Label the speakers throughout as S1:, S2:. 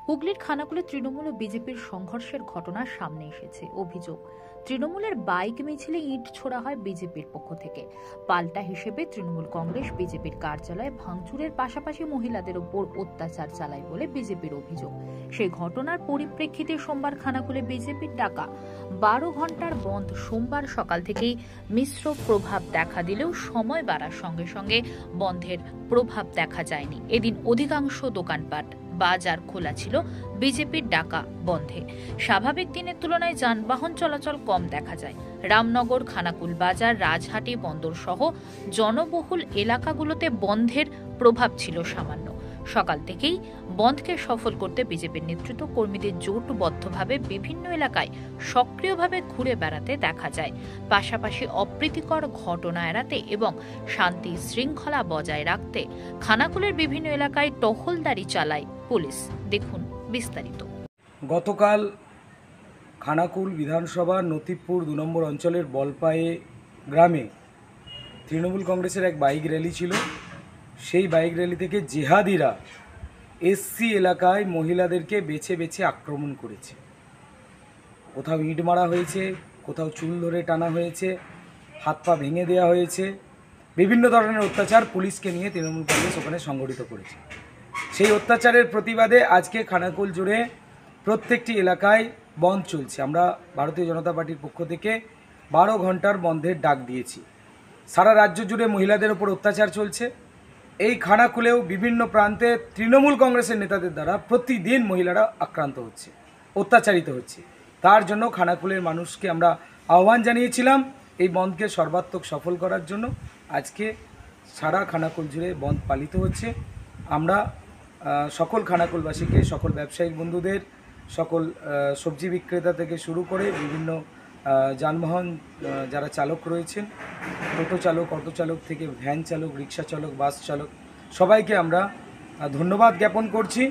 S1: হুগলির খানাকুলে তৃণমূল ও বিজেপির সংঘর্ষের ঘটনা সামনে এসেছে। অভিযোগ, তৃণমূলের বাইক মিছিলে ইট ছোড়া হয় বিজেপির পক্ষ থেকে। পাল্টা হিসেবে তৃণমূল কংগ্রেস বিজেপির কার্যালয়ে ভাঙচুরের পাশাপাশি মহিলাদের উপর অত্যাচার চালায় বলে বিজেপির অভিযোগ। সেই ঘটনার পরিপ্রেক্ষিতে সোমবার খানাকুলে বিজেপির ডাকা 12 ঘন্টার বন্ধ সোমবার সকাল থেকেই মিশ্র প্রভাব দেখা দিলেও সময় বাড়ার সঙ্গে সঙ্গে বন্ধের প্রভাব দেখা যায়নি। এদিন অধিকাংশ দোকানপাট বাজার খোলা ছিল বিজেপির ডাকা বন্ধে। স্বাভাবিক দিনের তুলনায় যানবাহন চলাচল কম দেখা যায়। রামনগর, খানাকুল বাজার, রাজহাটি, বন্দর সহ জনবহুল এলাকাগুলোতে বন্ধের প্রভাব ছিল সামান্য। সকাল থেকেই বন্ধকে সফল করতে বিজেপির নেতৃত্ব কর্মীদের জোটবদ্ধভাবে বিভিন্ন এলাকায় সক্রিয়ভাবে ঘুরে বেড়াতে দেখা যায়। পাশাপাশি অপ্রীতিকর ঘটনা এড়াতে এবং শান্তি শৃঙ্খলা বজায় রাখতে খানাকুলের বিভিন্ন এলাকায় টহলদারি চালায় পুলিশ। দেখুন বিস্তারিত।
S2: গতকাল খানাকুল বিধানসভার নতিবপুর 2 নম্বর অঞ্চলের বলপায়ে গ্রামে তৃণমূল কংগ্রেসের এক বাইক র্যালি ছিল। সেই বাইক র্যালি থেকে জেহাদিরা এসসি এলাকায় মহিলাদেরকে বেছে বেছে আক্রমণ করেছে। কোথাও ইট মারা হয়েছে, কোথাও চুল ধরে টানা হয়েছে, হাত পা ভেঙে দেওয়া হয়েছে। বিভিন্ন ধরনের অত্যাচার পুলিশকে নিয়ে তৃণমূল কংগ্রেস ওখানে সংগঠিত করেছে। সেই অত্যাচারের প্রতিবাদে আজকে খানাকুল জুড়ে প্রত্যেকটি এলাকায় বন্ধ চলছে। আমরা ভারতীয় জনতা পার্টির পক্ষ থেকে 12 ঘন্টার বন্ধের ডাক দিয়েছি। সারা রাজ্য জুড়ে মহিলাদের ওপর অত্যাচার চলছে। এই খানাকুলেও বিভিন্ন প্রান্তে তৃণমূল কংগ্রেসের নেতাদের দ্বারা প্রতিদিন মহিলারা আক্রান্ত হচ্ছে, অত্যাচারিত হচ্ছে। তার জন্য খানাকুলের মানুষকে আমরা আহ্বান জানিয়েছিলাম এই বন্ধকে সর্বাত্মক সফল করার জন্য। আজকে সারা খানাকুল জুড়ে বন্ধ পালিত হচ্ছে। আমরা সকল খানাকুলবাসীকে, সকল ব্যবসায়িক বন্ধুদের, সকল সবজি বিক্রেতা থেকে শুরু করে বিভিন্ন যানবাহন যারা চালক রয়েছেন, টোটো চালক, অটো চালক থেকে ভ্যান চালক, রিক্সা চালক, বাস চালক, সবাইকে আমরা ধন্যবাদ জ্ঞাপন করছি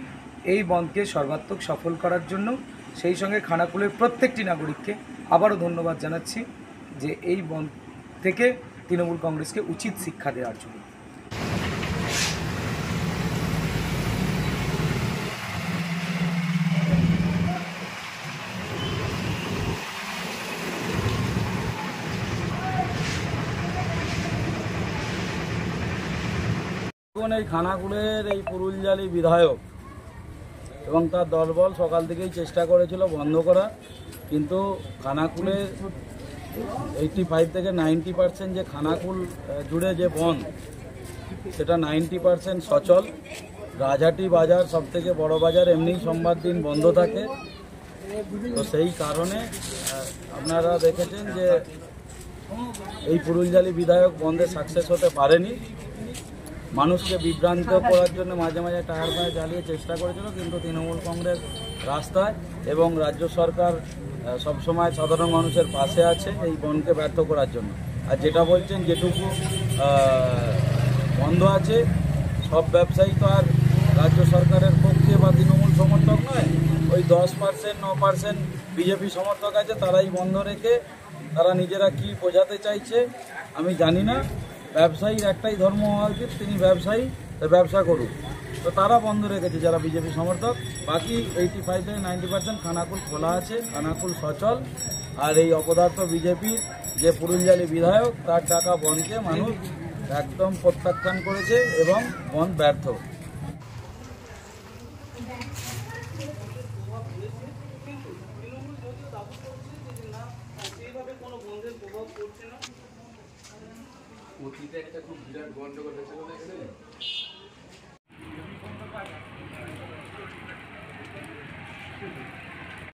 S2: এই বন্ধকে সর্বাত্মক সফল করার জন্য। সেই সঙ্গে খানাকুলের প্রত্যেকটি নাগরিককে আবারও ধন্যবাদ জানাচ্ছি যে এই বন্ধ থেকে তৃণমূল কংগ্রেসকে উচিত শিক্ষা দেওয়ার জন্য।
S3: এই খানাকুলের এই পুরুলজালি বিধায়ক এবং তার দলবল সকাল থেকেই চেষ্টা করেছিল বন্ধ করা, কিন্তু খানাকুলের 85 থেকে 90% যে খানাকুল জুড়ে যে বন্ধ, সেটা 90% সচল। রাজহাটি বাজার সবথেকে বড় বাজার, এমনি সোমবার দিন বন্ধ থাকে। তো সেই কারণে আপনারা দেখেছেন যে এই পুরুলজালি বিধায়ক বন্ধে সাকসেস হতে পারেনি। মানুষকে বিভ্রান্ত করার জন্য মাঝে মাঝে টায়ার ফায়ার জ্বালিয়ে চেষ্টা করেছিল, কিন্তু তৃণমূল কংগ্রেস রাস্তায় এবং রাজ্য সরকার সবসময় সাধারণ মানুষের পাশে আছে এই বনকে ব্যর্থ করার জন্য। আর যেটা বলছেন যেটুকু বন্ধ আছে, সব ব্যবসায়ী তো আর রাজ্য সরকারের পক্ষে বা তৃণমূল সমর্থক নয়। ওই 10%, 9% বিজেপি সমর্থক আছে, তারাই বন্ধ রেখে তারা নিজেরা কি বোঝাতে চাইছে আমি জানি না। ব্যবসায়ীর একটাই ধর্ম হওয়া উচিত, তিনি ব্যবসায়ী, ব্যবসা করুক। তো তারা বন্ধ রেখেছে যারা বিজেপি সমর্থক। বাকি 85 থেকে 90% খানাকুল খোলা আছে, খানাকুল সচল। আর এই অপদার্থ বিজেপির যে পুরুলজালি বিধায়ক, তার ডাকা বনকে মানুষ একদম প্রত্যাখ্যান করেছে এবং বন ব্যর্থ।
S4: অতীতে একটা খুব বিরাট গন্ডগোল হয়েছিল না এখানে।